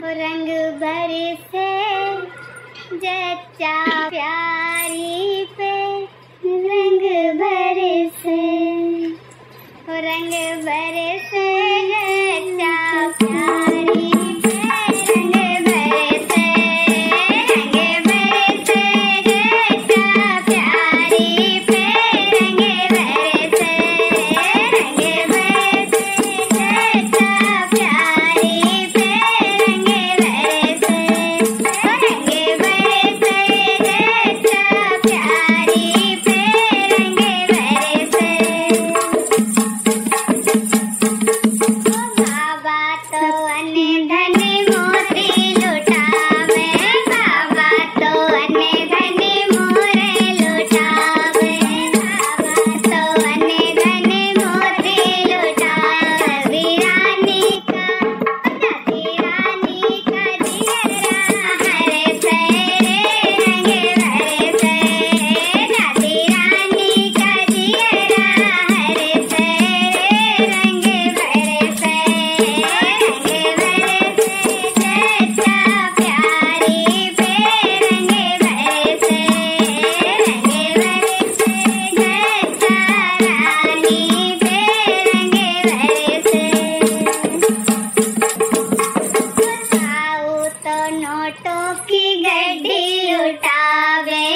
रंग बरसे जच्चा प्यारी पे, रंग बरसे, रंग बरसे जच्चा प्यारी पे, रंग बरसे, रंग बरसे जच्चा प्यारी पे, रंग बरसे, रंग बरसे जच्चा प्यारी पे, रंग बरसे, रंग बरसे जच्चा प्यारी पे, रंग बरसे। बाबा तो अन्न धन मोती लुटावे, बाबा तो अन्न धन मोरे लुटावे, बाबा तो अन्न धन मोती लुटावे। वीरानी का वीरानी का दियरा हरे से रंग बरसे, वीरानी का दियरा हरे से रंग बरसे, रंग बरसे जच्चा प्यारी पे, रंग बरसे, रंग बरसे जच्चा रानी पे, रंग बरसे। साऊ तो नोटों की गड्डी उठावे,